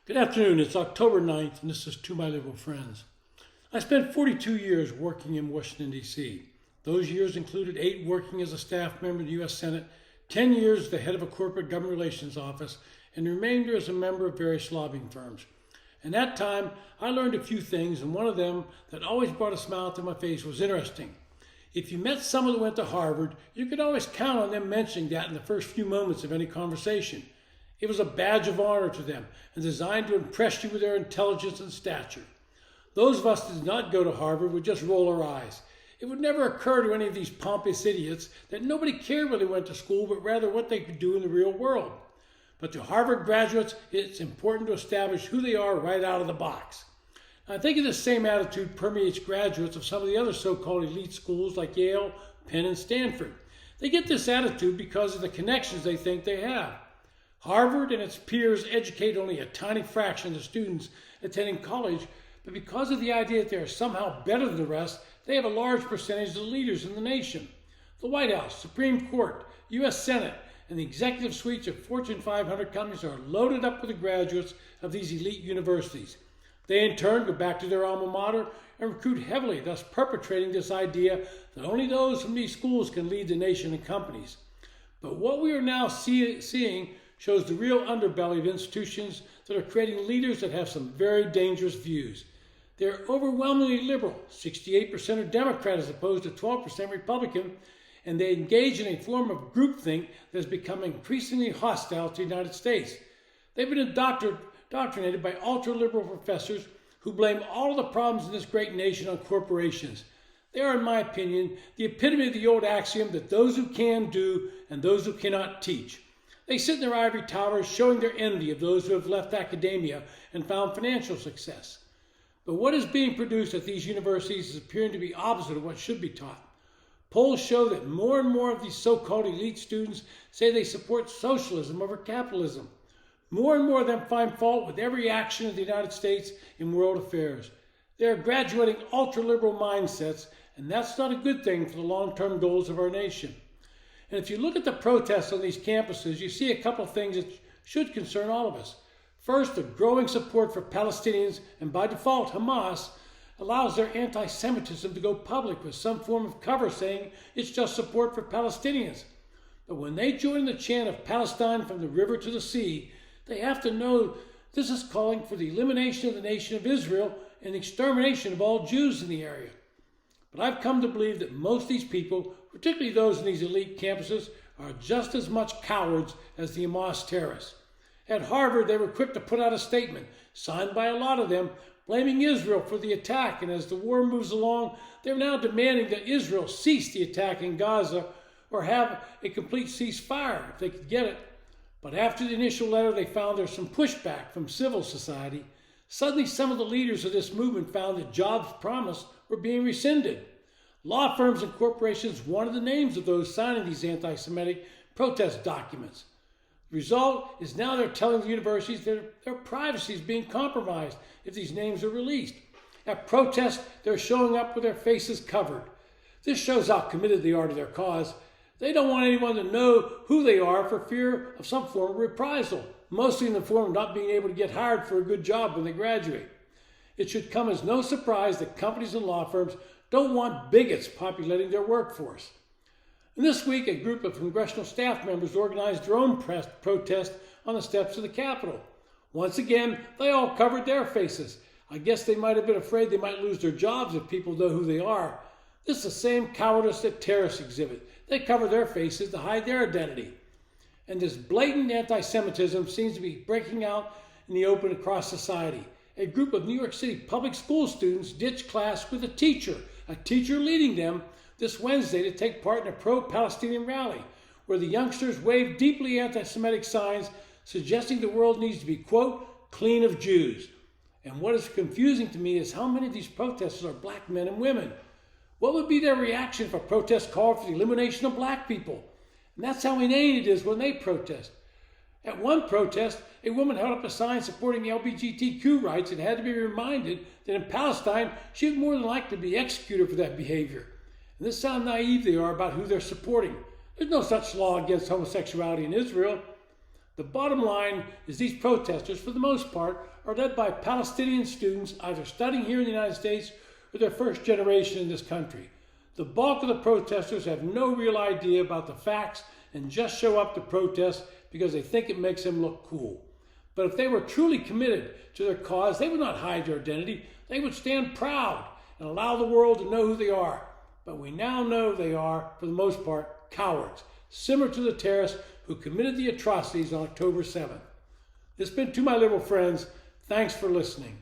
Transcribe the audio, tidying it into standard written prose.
Good afternoon. It's October 9th, and this is To My Liberal Friends. I spent 42 years working in Washington, D.C. Those years included 8 working as a staff member in the U.S. Senate, 10 years as the head of a corporate government relations office, and the remainder as a member of various lobbying firms. In that time, I learned a few things, and one of them that always brought a smile to my face was interesting. If you met someone that went to Harvard, you could always count on them mentioning that in the first few moments of any conversation. It was a badge of honor to them and designed to impress you with their intelligence and stature. Those of us that did not go to Harvard would just roll our eyes. It would never occur to any of these pompous idiots that nobody cared where they went to school, but rather what they could do in the real world. But to Harvard graduates, it's important to establish who they are right out of the box. I think the same attitude permeates graduates of some of the other so-called elite schools like Yale, Penn, and Stanford. They get this attitude because of the connections they think they have. Harvard and its peers educate only a tiny fraction of the students attending college, but because of the idea that they are somehow better than the rest, they have a large percentage of the leaders in the nation. The White House, Supreme Court, U.S. Senate, and the executive suites of Fortune 500 companies are loaded up with the graduates of these elite universities. They in turn go back to their alma mater and recruit heavily, thus perpetrating this idea that only those from these schools can lead the nation and companies. But what we are now seeing shows the real underbelly of institutions that are creating leaders that have some very dangerous views. They're overwhelmingly liberal, 68% are Democrat as opposed to 12% Republican, and they engage in a form of groupthink that has become increasingly hostile to the United States. They've been indoctrinated by ultra-liberal professors who blame all of the problems in this great nation on corporations. They are, in my opinion, the epitome of the old axiom that those who can do and those who cannot teach. They sit in their ivory towers showing their envy of those who have left academia and found financial success. But what is being produced at these universities is appearing to be opposite of what should be taught. Polls show that more and more of these so-called elite students say they support socialism over capitalism. More and more of them find fault with every action of the United States in world affairs. They are graduating ultra-liberal mindsets, and that's not a good thing for the long-term goals of our nation. And if you look at the protests on these campuses, you see a couple of things that should concern all of us. First, the growing support for Palestinians, and by default Hamas, allows their anti-Semitism to go public with some form of cover saying it's just support for Palestinians. But when they join the chant of Palestine from the river to the sea, they have to know this is calling for the elimination of the nation of Israel and the extermination of all Jews in the area. But I've come to believe that most of these people, particularly those in these elite campuses, are just as much cowards as the Hamas terrorists. At Harvard, they were quick to put out a statement, signed by a lot of them, blaming Israel for the attack. And as the war moves along, they're now demanding that Israel cease the attack in Gaza or have a complete ceasefire if they could get it. But after the initial letter, they found there's some pushback from civil society. Suddenly, some of the leaders of this movement found that jobs promised were being rescinded. Law firms and corporations wanted the names of those signing these anti-Semitic protest documents. The result is now they're telling the universities that their privacy is being compromised if these names are released. At protests, they're showing up with their faces covered. This shows how committed they are to their cause. They don't want anyone to know who they are for fear of some form of reprisal, mostly in the form of not being able to get hired for a good job when they graduate. It should come as no surprise that companies and law firms don't want bigots populating their workforce. And this week, a group of congressional staff members organized their own protest on the steps of the Capitol. Once again, they all covered their faces. I guess they might have been afraid they might lose their jobs if people know who they are. This is the same cowardice that terrorists exhibit. They cover their faces to hide their identity. And this blatant anti-Semitism seems to be breaking out in the open across society. A group of New York City public school students ditched class with a teacher leading them this Wednesday to take part in a pro-Palestinian rally, where the youngsters waved deeply anti-Semitic signs suggesting the world needs to be, quote, clean of Jews. And what is confusing to me is how many of these protesters are black men and women. What would be their reaction if a protest called for the elimination of black people? And that's how inane it is when they protest. At one protest, a woman held up a sign supporting LGBTQ rights and had to be reminded that in Palestine, she would more than likely be executed for that behavior. And this is how naive they are about who they're supporting. There's no such law against homosexuality in Israel. The bottom line is these protesters, for the most part, are led by Palestinian students either studying here in the United States or their first generation in this country. The bulk of the protesters have no real idea about the facts and just show up to protest because they think it makes them look cool. But if they were truly committed to their cause, they would not hide their identity. They would stand proud and allow the world to know who they are. But we now know they are, for the most part, cowards, similar to the terrorists who committed the atrocities on October 7th. This has been To My Liberal Friends. Thanks for listening.